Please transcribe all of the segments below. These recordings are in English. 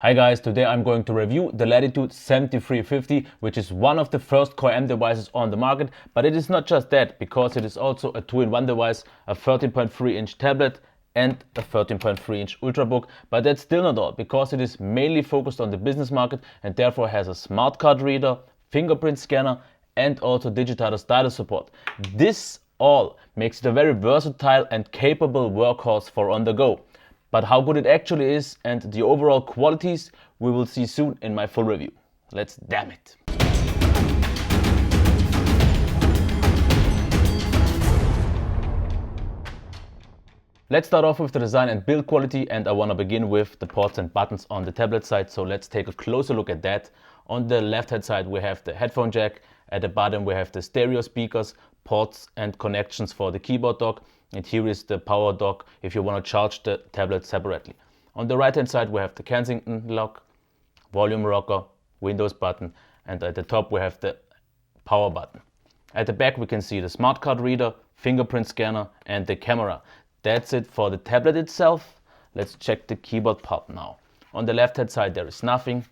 Hi guys, today I'm going to review the Latitude 7350, which is one of the first Core M devices on the market, but it is not just that, because it is also a 2-in-1 device, a 13.3-inch tablet and a 13.3-inch Ultrabook. But that's still not all, because it is mainly focused on the business market and therefore has a smart card reader, fingerprint scanner and also digital stylus support. This all makes it a very versatile and capable workhorse for on the go. But how good it actually is and the overall qualities we will see soon in my full review. Let's damn it. Let's start off with the design and build quality, and I want to begin with the ports and buttons on the tablet side. So let's take a closer look at that. On the left hand side we have the headphone jack, at the bottom we have the stereo speakers, ports and connections for the keyboard dock, and here is the power dock if you want to charge the tablet separately. On the right hand side we have the Kensington lock, volume rocker, Windows button, and at the top we have the power button. At the back we can see the smart card reader, fingerprint scanner and the camera. That's it for the tablet itself. Let's check the keyboard part now. On the left hand side there is nothing,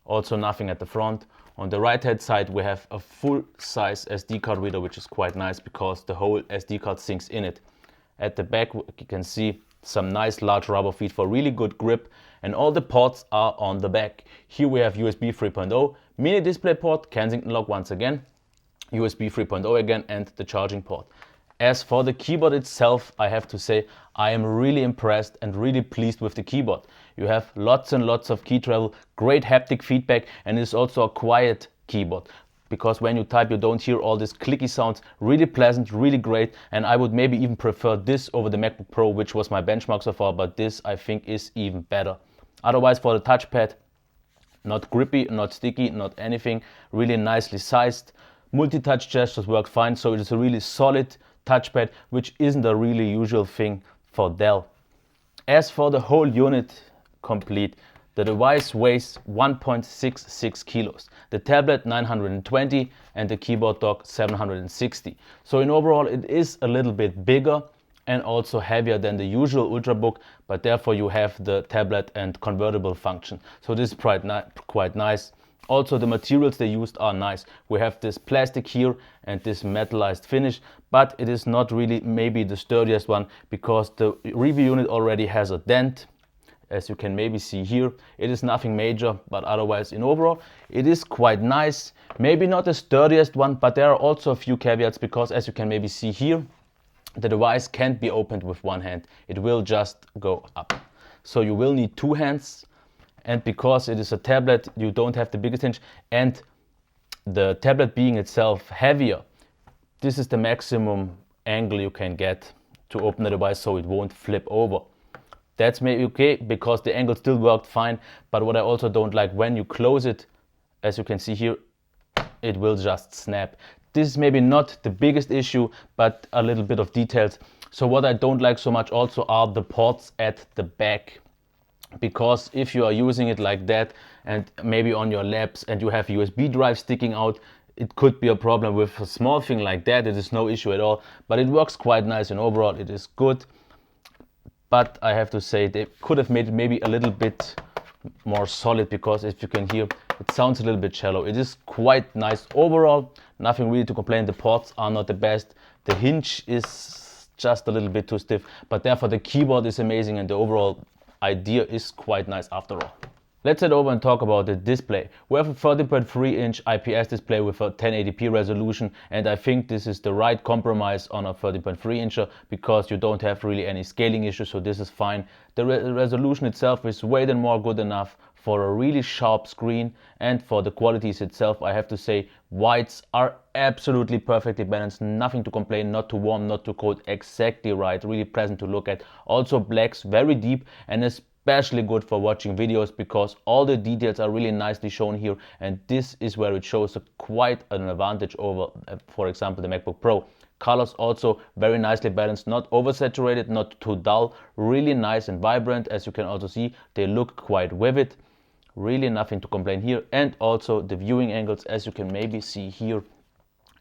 also nothing at the front. On the right hand side we have a full size SD card reader, which is quite nice because the whole SD card sinks in it. At the back you can see some nice large rubber feet for really good grip, and all the ports are on the back. Here we have USB 3.0, mini display port, Kensington lock once again, USB 3.0 again and the charging port. As for the keyboard itself, I have to say I am really impressed and really pleased with the keyboard. You have lots and lots of key travel, great haptic feedback, and it's also a quiet keyboard, because when you type you don't hear all these clicky sounds. Really pleasant, really great, and I would maybe even prefer this over the MacBook Pro, which was my benchmark so far, but this I think is even better. Otherwise, for the touchpad, not grippy, not sticky, not anything, really nicely sized. Multi-touch gestures work fine, so it is a really solid touchpad, which isn't a really usual thing for Dell. As for the whole unit complete, the device weighs 1.66 kilos, the tablet 920 and the keyboard dock 760. So in overall it is a little bit bigger and also heavier than the usual Ultrabook, but therefore you have the tablet and convertible function. So this is quite nice. Also the materials they used are nice. We have this plastic here and this metallized finish, but it is not really maybe the sturdiest one, because the review unit already has a dent. As you can maybe see here, it is nothing major, but otherwise in overall it is quite nice. Maybe not the sturdiest one, but there are also a few caveats, because as you can maybe see here, the device can't be opened with one hand. It will just go up. So you will need two hands, and because it is a tablet you don't have the biggest hinge, and the tablet being itself heavier, this is the maximum angle you can get to open the device so it won't flip over. That's maybe okay, because the angle still worked fine, but what I also don't like, when you close it, as you can see here, it will just snap. This is maybe not the biggest issue, but a little bit of details. So what I don't like so much also are the ports at the back, because if you are using it like that and maybe on your laps and you have USB drive sticking out, it could be a problem. With a small thing like that it is no issue at all, but it works quite nice and overall it is good. But I have to say they could have made it maybe a little bit more solid, because if you can hear, it sounds a little bit shallow. It is quite nice overall, nothing really to complain. The ports are not the best, the hinge is just a little bit too stiff, but therefore the keyboard is amazing and the overall idea is quite nice after all. Let's head over and talk about the display. We have a 13.3-inch IPS display with a 1080p resolution, and I think this is the right compromise on a 13.3-incher, because you don't have really any scaling issues, so this is fine. The resolution itself is way than more good enough for a really sharp screen, and for the qualities itself I have to say whites are absolutely perfectly balanced, nothing to complain, not too warm, not too cold, exactly right, really pleasant to look at. Also blacks very deep, and especially good for watching videos, because all the details are really nicely shown here, and this is where it shows quite an advantage over for example the MacBook Pro. Colors also very nicely balanced, not oversaturated, not too dull, really nice and vibrant. As you can also see, they look quite vivid, really nothing to complain here. And also the viewing angles, as you can maybe see here,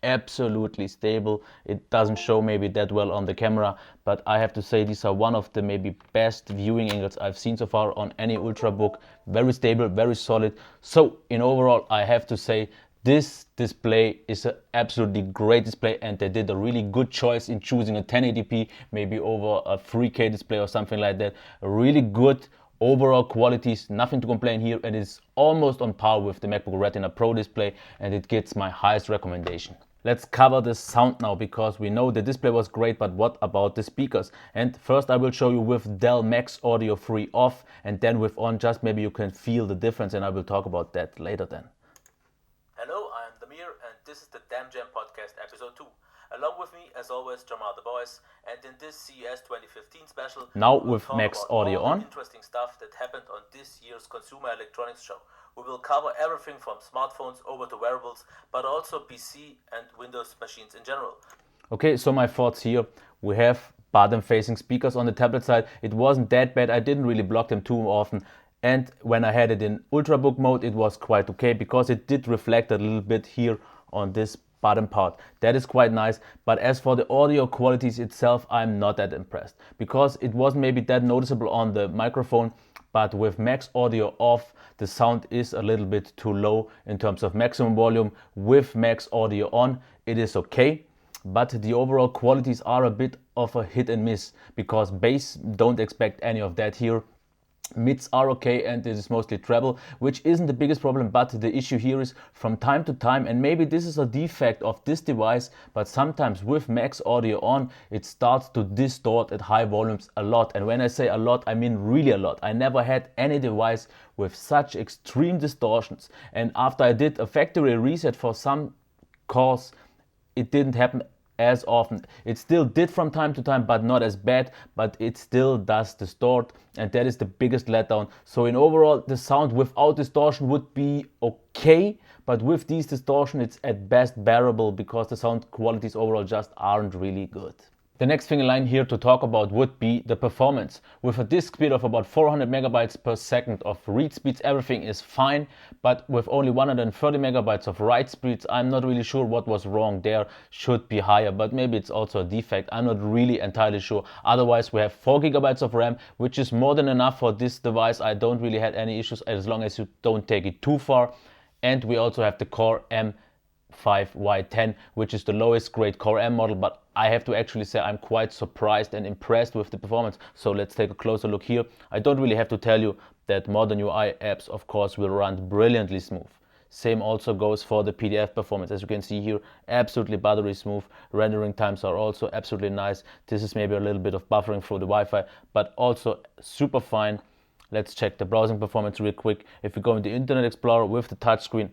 absolutely stable. It doesn't show maybe that well on the camera, but I have to say these are one of the maybe best viewing angles I've seen so far on any Ultrabook. Very stable, very solid. So in overall, I have to say this display is an absolutely great display, and they did a really good choice in choosing a 1080p, maybe over a 3K display or something like that. A really good overall qualities, nothing to complain here. It is almost on par with the MacBook Retina Pro display, and it gets my highest recommendation. Let's cover the sound now, because we know the display was great, but what about the speakers? And first I will show you with Dell Max Audio 3 off, and then with on, just maybe you can feel the difference, and I will talk about that later then. Hello, I am Damir, and this is the Damn Jam Podcast episode 2. Along with me, as always, Jamal the Boys, and in this CES 2015 special, now with Max Audio on, interesting stuff that happened on this year's Consumer Electronics Show. We will cover everything from smartphones over to wearables, but also PC and Windows machines in general. Okay, so my thoughts here. We have bottom-facing speakers on the tablet side. It wasn't that bad. I didn't really block them too often. And when I had it in Ultrabook mode, it was quite okay, because it did reflect a little bit here on this bottom part. That is quite nice. But as for the audio qualities itself, I'm not that impressed, because it wasn't maybe that noticeable on the microphone. But with Max Audio off, the sound is a little bit too low in terms of maximum volume. With Max Audio on, it is okay, but the overall qualities are a bit of a hit and miss, because bass, don't expect any of that here. Mids are okay, and this is mostly treble, which isn't the biggest problem, but the issue here is from time to time, and maybe this is a defect of this device, but sometimes with Max Audio on, it starts to distort at high volumes a lot. And when I say a lot, I mean really a lot. I never had any device with such extreme distortions, and after I did a factory reset for some cores, it didn't happen as often. It still did from time to time, but not as bad, but it still does distort, and that is the biggest letdown. So in overall, the sound without distortion would be okay, but with these distortion, it's at best bearable, because the sound qualities overall just aren't really good. The next thing in line here to talk about would be the performance. With a disk speed of about 400 megabytes per second of read speeds, everything is fine, but with only 130 megabytes of write speeds, I'm not really sure what was wrong there. Should be higher, but maybe it's also a defect. I'm not really entirely sure. Otherwise, we have 4 gigabytes of RAM, which is more than enough for this device. I don't really have any issues as long as you don't take it too far. And we also have the Core M5Y10, which is the lowest grade Core M model, but I have to actually say I'm quite surprised and impressed with the performance. So let's take a closer look here. I don't really have to tell you that modern UI apps, of course, will run brilliantly smooth. Same also goes for the PDF performance. As you can see here, absolutely buttery smooth. Rendering times are also absolutely nice. This is maybe a little bit of buffering through the Wi-Fi, but also super fine. Let's check the browsing performance real quick. If we go into Internet Explorer with the touchscreen,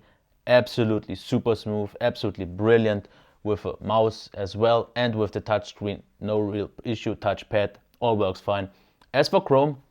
absolutely super smooth, absolutely brilliant. With a mouse as well, and with the touchscreen, no real issue. Touchpad, all works fine. As for Chrome,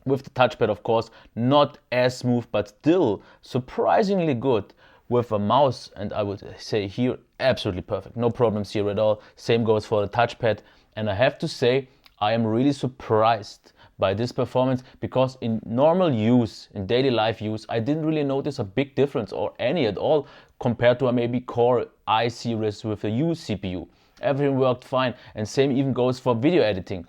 with the touchpad, of course, not as smooth, but still surprisingly good. With a mouse, and I would say here, absolutely perfect. No problems here at all. Same goes for the touchpad. And I have to say, I am really surprised by this performance, because in normal use, in daily life use, I didn't really notice a big difference or any at all compared to a maybe Core i series with a U CPU. Everything worked fine, and same even goes for video editing.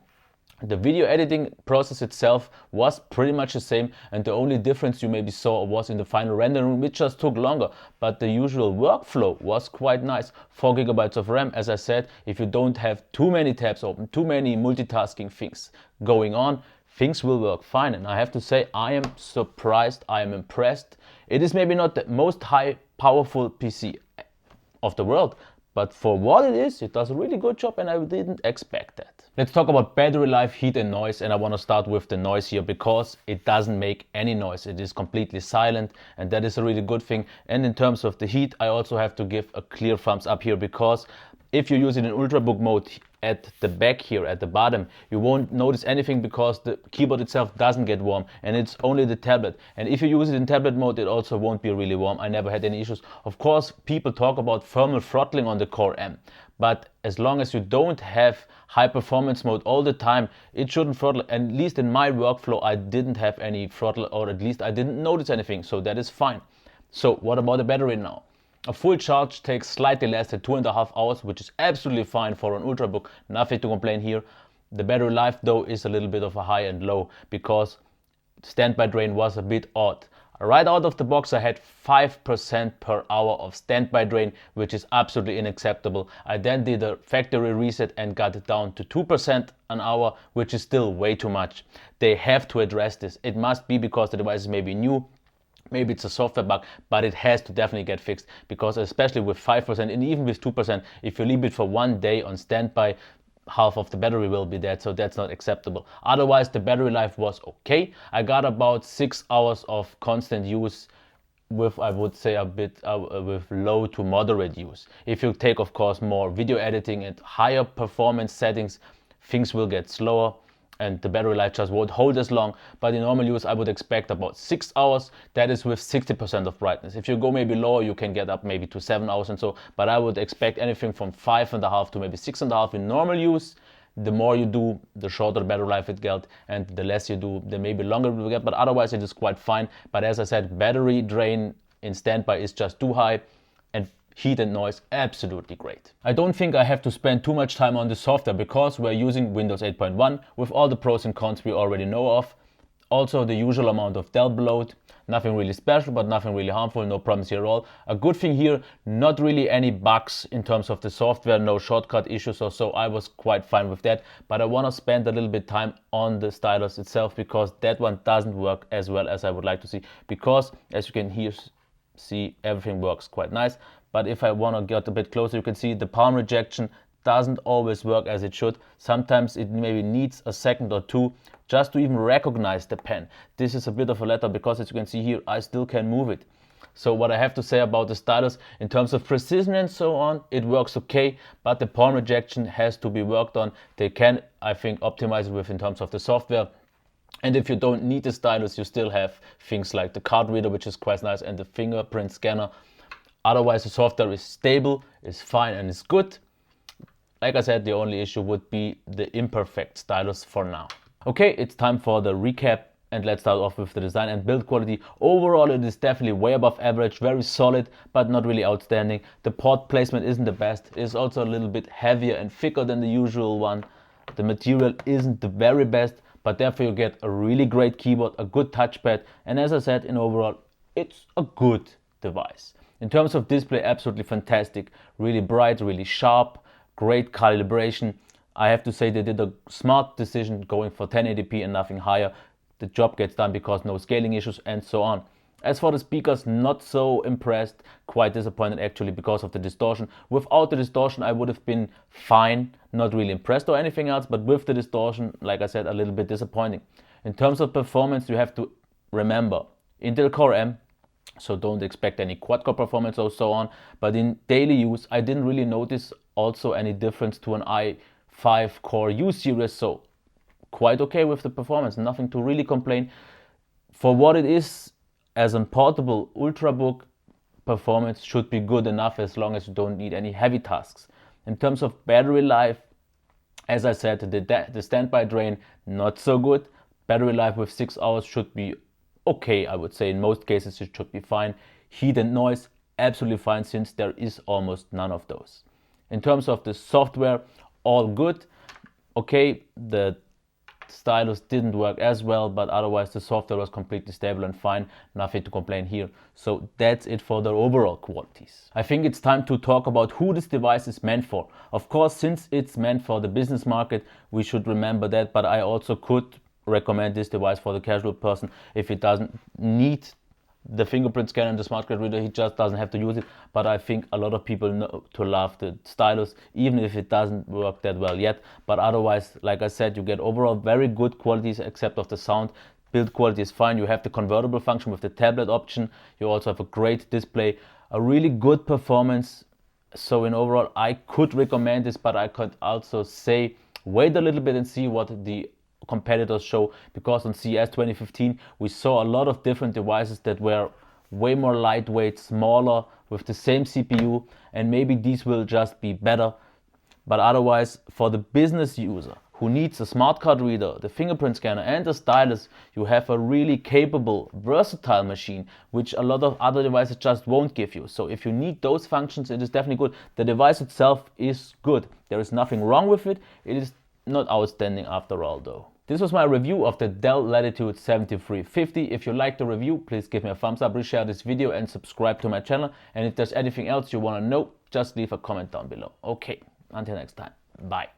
The video editing process itself was pretty much the same, and the only difference you maybe saw was in the final rendering, which just took longer, but the usual workflow was quite nice. 4 gigabytes of RAM, as I said. If you don't have too many tabs open, too many multitasking things going on, things will work fine. And I have to say, I am surprised, I am impressed. It is maybe not the most high powerful PC of the world, but for what it is, it does a really good job, and I didn't expect that. Let's talk about battery life, heat and noise, and I want to start with the noise here, because it doesn't make any noise. It is completely silent, and that is a really good thing. And in terms of the heat, I also have to give a clear thumbs up here, because if you use it in Ultrabook mode at the back here at the bottom, you won't notice anything, because the keyboard itself doesn't get warm, and it's only the tablet. And if you use it in tablet mode, it also won't be really warm. I never had any issues. Of course, people talk about thermal throttling on the Core M, but as long as you don't have high performance mode all the time, it shouldn't throttle. At least in my workflow, I didn't have any throttle, or at least I didn't notice anything, so that is fine. So what about the battery now? A full charge takes slightly less than 2.5 hours, which is absolutely fine for an Ultrabook, nothing to complain here. The battery life though is a little bit of a high and low because standby drain was a bit odd. Right out of the box I had 5% per hour of standby drain, which is absolutely unacceptable. I then did a factory reset and got it down to 2% an hour, which is still way too much. They have to address this. It must be because the device is maybe new, maybe it's a software bug, but it has to definitely get fixed, because especially with 5% and even with 2%, if you leave it for 1 day on standby, half of the battery will be dead, so that's not acceptable. Otherwise the battery life was okay. I got about 6 hours of constant use with, I would say, a bit with low to moderate use. If you take of course more video editing and higher performance settings, things will get slower and the battery life just won't hold as long. But in normal use I would expect about 6 hours. That is with 60% of brightness. If you go maybe lower, you can get up maybe to 7 hours and so, but I would expect anything from 5.5 to maybe 6.5 in normal use. The more you do, the shorter the battery life it gets, and the less you do, the maybe longer it will get, but otherwise it is quite fine. But as I said, battery drain in standby is just too high, and heat and noise absolutely great. I don't think I have to spend too much time on the software because we're using Windows 8.1 with all the pros and cons we already know of. Also the usual amount of Dell bloat, nothing really special but nothing really harmful, no problems here at all. A good thing here, not really any bugs in terms of the software, no shortcut issues or so. I was quite fine with that, but I want to spend a little bit time on the stylus itself because that one doesn't work as well as I would like to see, because as you can here see, everything works quite nice. But if I want to get a bit closer, you can see the palm rejection doesn't always work as it should. Sometimes it maybe needs a second or two just to even recognize the pen. This is a bit of a letter because as you can see here, I still can move it. So what I have to say about the stylus in terms of precision and so on, it works okay, but the palm rejection has to be worked on. They can, I think, optimize it with in terms of the software. And if you don't need the stylus, you still have things like the card reader, which is quite nice, and the fingerprint scanner. Otherwise the software is stable, is fine and is good. Like I said, the only issue would be the imperfect stylus for now. Okay, it's time for the recap, and let's start off with the design and build quality. Overall it is definitely way above average, very solid but not really outstanding. The port placement isn't the best, it is also a little bit heavier and thicker than the usual one. The material isn't the very best, but therefore you get a really great keyboard, a good touchpad, and as I said, in overall it's a good device. In terms of display, absolutely fantastic, really bright, really sharp, great calibration. I have to say they did a smart decision going for 1080p and nothing higher. The job gets done because no scaling issues and so on. As for the speakers, not so impressed, quite disappointed actually because of the distortion. Without the distortion I would have been fine, not really impressed or anything else, but with the distortion, like I said, a little bit disappointing. In terms of performance, you have to remember Intel Core M, so don't expect any quad-core performance or so on, but in daily use I didn't really notice also any difference to an i5 Core U series, so quite okay with the performance, nothing to really complain. For what it is as a portable Ultrabook, performance should be good enough as long as you don't need any heavy tasks. In terms of battery life, as I said, the standby drain not so good. Battery life with 6 hours should be okay, I would say. In most cases it should be fine. Heat and noise absolutely fine, since there is almost none of those. In terms of the software, all good. Okay, the stylus didn't work as well, but otherwise the software was completely stable and fine, nothing to complain here. So that's it for the overall qualities. I think it's time to talk about who this device is meant for. Of course, since it's meant for the business market, we should remember that, but I also could recommend this device for the casual person. If it doesn't need the fingerprint scanner and the smart card reader, he just doesn't have to use it. But I think a lot of people know to love the stylus, even if it doesn't work that well yet. But otherwise, like I said, you get overall very good qualities except of the sound. Build quality is fine. You have the convertible function with the tablet option. You also have a great display, a really good performance. So in overall, I could recommend this, but I could also say wait a little bit and see what the competitors show, because on CES 2015 we saw a lot of different devices that were way more lightweight, smaller, with the same CPU, and maybe these will just be better. But otherwise, for the business user who needs a smart card reader, the fingerprint scanner and the stylus, you have a really capable, versatile machine, which a lot of other devices just won't give you. So if you need those functions, it is definitely good. The device itself is good. There is nothing wrong with it. It is not outstanding after all though. This was my review of the Dell Latitude 7350. If you liked the review, please give me a thumbs up, reshare this video and subscribe to my channel. And if there's anything else you want to know, just leave a comment down below. Okay, until next time. Bye.